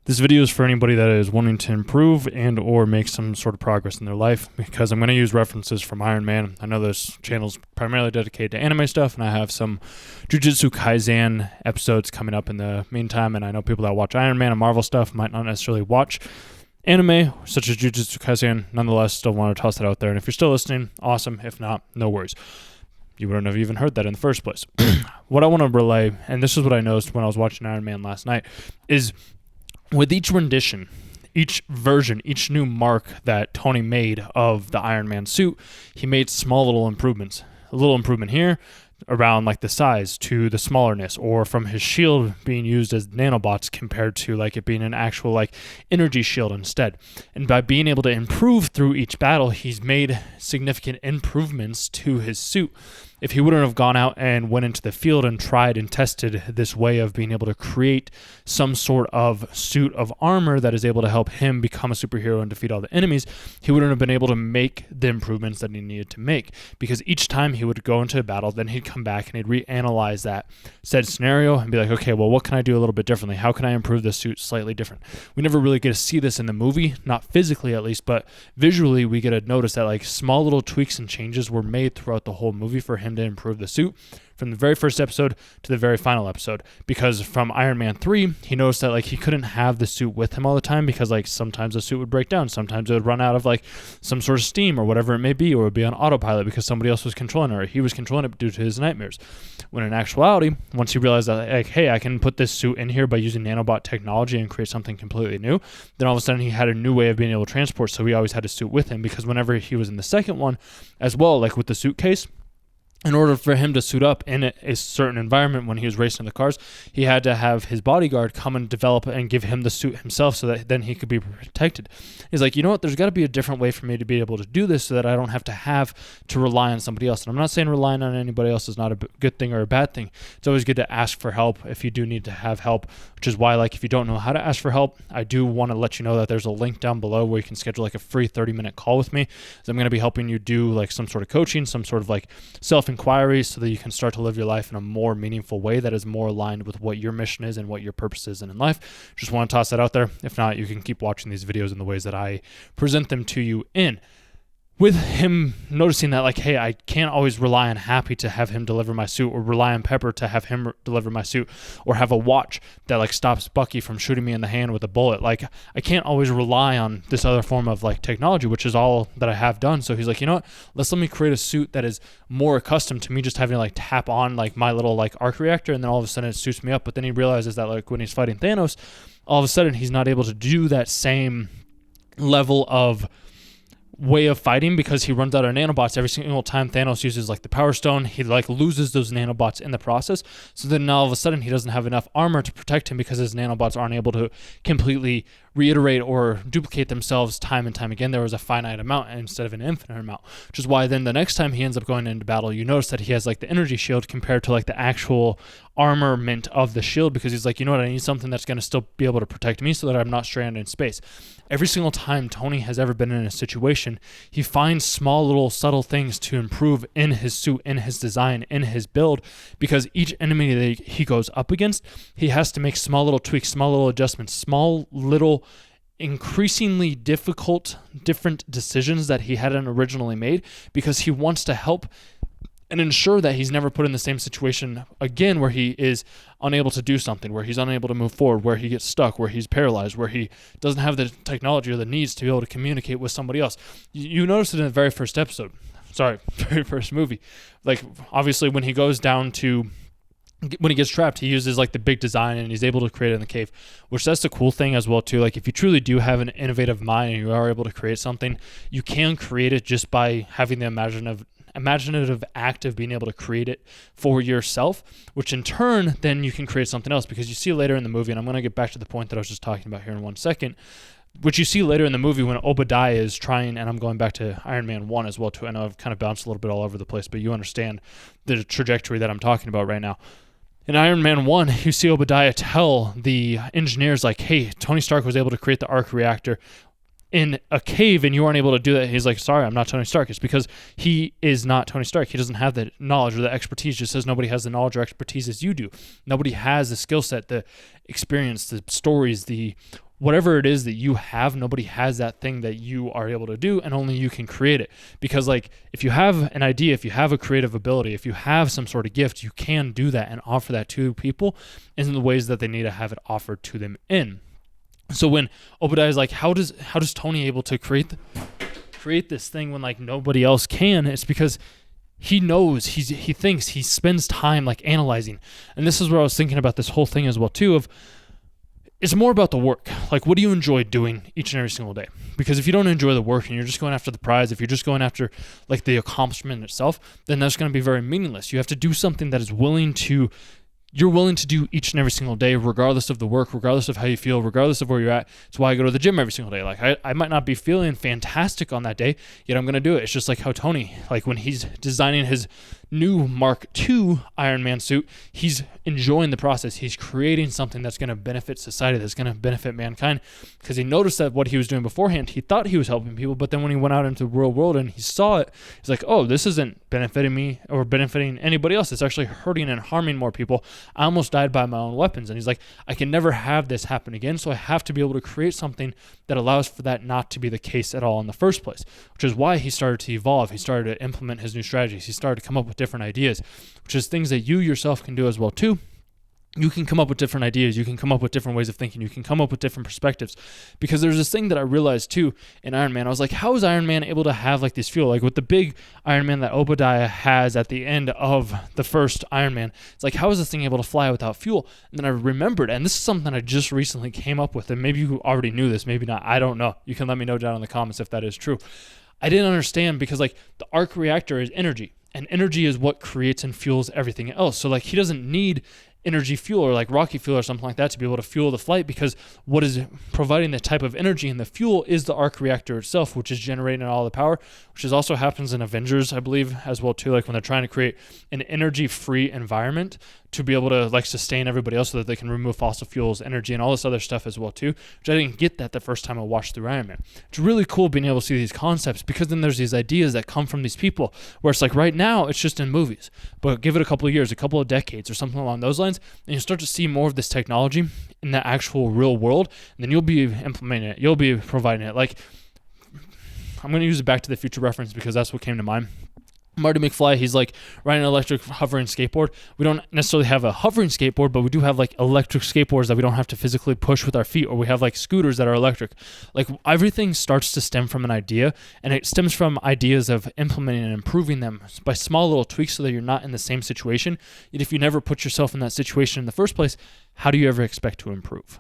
This video is for anybody that is wanting to improve and or make some sort of progress in their life, because I'm going to use references from Iron Man. I know this channel is primarily dedicated to anime stuff, and I have some Jujutsu Kaisen episodes coming up in the meantime, and I know people that watch Iron Man and Marvel stuff might not necessarily watch anime such as Jujutsu Kaisen. Nonetheless, still want to toss that out there, and if you're still listening, awesome. If not, no worries. You wouldn't have even heard that in the first place. What I want to relay, and this is what I noticed when I was watching Iron Man last night, is with each rendition, each version, each new mark that Tony made of the Iron Man suit, he made small little improvements. A little improvement here around like the size to the smallerness, or from his shield being used as nanobots compared to like it being an actual like energy shield instead. And by being able to improve through each battle, he's made significant improvements to his suit. If he wouldn't have gone out and went into the field and tried and tested this way of being able to create some sort of suit of armor that is able to help him become a superhero and defeat all the enemies, he wouldn't have been able to make the improvements that he needed to make. Because each time he would go into a battle, then he'd come back and he'd reanalyze that said scenario and be like, okay, well, what can I do a little bit differently? How can I improve this suit slightly different? We never really get to see this in the movie, not physically at least, but visually we get to notice that like small little tweaks and changes were made throughout the whole movie for him to improve the suit from the very first episode to the very final episode. Because from Iron Man 3, he noticed that like he couldn't have the suit with him all the time, because like sometimes the suit would break down, sometimes it would run out of like some sort of steam or whatever it may be, or it would be on autopilot because somebody else was controlling it, or he was controlling it due to his nightmares. When in actuality, once he realized that like, hey, I can put this suit in here by using nanobot technology and create something completely new, then all of a sudden he had a new way of being able to transport, so he always had a suit with him. Because whenever he was in the second one as well, like with the suitcase, in order for him to suit up in a certain environment when he was racing the cars, he had to have his bodyguard come and develop and give him the suit himself so that then he could be protected. He's like, you know what, there's got to be a different way for me to be able to do this so that I don't have to rely on somebody else. And I'm not saying relying on anybody else is not a good thing or a bad thing. It's always good to ask for help if you do need to have help, which is why, like, if you don't know how to ask for help, I do want to let you know that there's a link down below where you can schedule like a free 30-minute call with me. So I'm going to be helping you do like some sort of coaching, some sort of like self-inquiry, so that you can start to live your life in a more meaningful way that is more aligned with what your mission is and what your purpose is in life. Just want to toss that out there. If not, you can keep watching these videos in the ways that I present them to you in. With him noticing that, like, hey, I can't always rely on Happy to have him deliver my suit, or rely on Pepper to have him deliver my suit, or have a watch that, like, stops Bucky from shooting me in the hand with a bullet. Like, I can't always rely on this other form of, like, technology, which is all that I have done. So he's like, you know what? Let me create a suit that is more accustomed to me just having to, like, tap on, like, my little, like, arc reactor, and then all of a sudden it suits me up. But then he realizes that, like, when he's fighting Thanos, all of a sudden he's not able to do that same level of way of fighting, because he runs out of nanobots every single time Thanos uses like the Power Stone. He like loses those nanobots in the process, so then all of a sudden he doesn't have enough armor to protect him, because his nanobots aren't able to completely reiterate or duplicate themselves time and time again. There was a finite amount instead of an infinite amount, which is why then the next time he ends up going into battle, you notice that he has like the energy shield compared to like the actual armament of the shield, because he's like, you know what, I need something that's going to still be able to protect me so that I'm not stranded in space. Every single time Tony has ever been in a situation, he finds small little subtle things to improve in his suit, in his design, in his build, because each enemy that he goes up against, he has to make small little tweaks, small little adjustments, small little increasingly difficult different decisions that he hadn't originally made, because he wants to help and ensure that he's never put in the same situation again where he is unable to do something, where he's unable to move forward, where he gets stuck, where he's paralyzed, where he doesn't have the technology or the needs to be able to communicate with somebody else. You notice it in the very first episode. Very first movie. Like, obviously, when he goes down to... when he gets trapped, he uses like the big design and he's able to create it in the cave, which that's the cool thing as well too. Like, if you truly do have an innovative mind and you are able to create something, you can create it just by having the imaginative act of being able to create it for yourself, which in turn then you can create something else. Because you see later in the movie, and I'm going to get back to the point that I was just talking about here in 1 second, which you see later in the movie when Obadiah is trying, and I'm going back to Iron Man 1 as well too. I know I've kind of bounced a little bit all over the place, but you understand the trajectory that I'm talking about right now. In Iron Man 1, you see Obadiah tell the engineers, like, hey, Tony Stark was able to create the arc reactor in a cave and you aren't able to do that. He's like, sorry, I'm not Tony Stark. It's because he is not Tony Stark. He doesn't have the knowledge or the expertise, just as nobody has the knowledge or expertise as you do. Nobody has the skill set, the experience, the stories, the whatever it is that you have, nobody has that thing that you are able to do, and only you can create it. Because like, if you have an idea, if you have a creative ability, if you have some sort of gift, you can do that and offer that to people in the ways that they need to have it offered to them in. So when Obadiah is like, how does Tony able to create this thing when like nobody else can? It's because he knows, he thinks, he spends time like analyzing. And this is where I was thinking about this whole thing as well too, of it's more about the work. Like, what do you enjoy doing each and every single day? Because if you don't enjoy the work and you're just going after the prize, if you're just going after like the accomplishment itself, then that's going to be very meaningless. You have to do something that is you're willing to do each and every single day, regardless of the work, regardless of how you feel, regardless of where you're at. It's why I go to the gym every single day. Like I might not be feeling fantastic on that day, yet I'm going to do it. It's just like how Tony, like when he's designing his new Mark II Iron Man suit, he's enjoying the process. He's creating something that's going to benefit society, that's going to benefit mankind, because he noticed that what he was doing beforehand, he thought he was helping people, but then when he went out into the real world and he saw it, he's like, oh, this isn't benefiting me or benefiting anybody else. It's actually hurting and harming more people. I almost died by my own weapons. And he's like, I can never have this happen again, so I have to be able to create something that allows for that not to be the case at all in the first place, which is why he started to evolve. He started to implement his new strategies. He started to come up with different ideas, which is things that you yourself can do as well too. You can come up with different ideas. You can come up with different ways of thinking. You can come up with different perspectives, because there's this thing that I realized too in Iron Man. I was like, how is Iron Man able to have like this fuel? Like with the big Iron Man that Obadiah has at the end of the first Iron Man, it's like, how is this thing able to fly without fuel? And then I remembered, and this is something I just recently came up with, and maybe you already knew this, maybe not. I don't know. You can let me know down in the comments if that is true. I didn't understand, because like the arc reactor is energy, and energy is what creates and fuels everything else. So like he doesn't need energy fuel or like rocket fuel or something like that to be able to fuel the flight, because what is providing the type of energy and the fuel is the arc reactor itself, which is generating all the power, which is also happens in Avengers, I believe, as well too, like when they're trying to create an energy-free environment to be able to like sustain everybody else so that they can remove fossil fuels, energy, and all this other stuff as well too, which I didn't get that the first time I watched through Iron Man. It's really cool being able to see these concepts, because then there's these ideas that come from these people where it's like right now it's just in movies, but give it a couple of years, a couple of decades or something along those lines, and you start to see more of this technology in the actual real world, and then you'll be implementing it, you'll be providing it. Like, I'm going to use a Back to the Future reference because that's what came to mind. Marty McFly, he's like riding an electric hovering skateboard. We don't necessarily have a hovering skateboard, but we do have like electric skateboards that we don't have to physically push with our feet, or we have like scooters that are electric. Like everything starts to stem from an idea, and it stems from ideas of implementing and improving them by small little tweaks so that you're not in the same situation. Yet if you never put yourself in that situation in the first place, how do you ever expect to improve?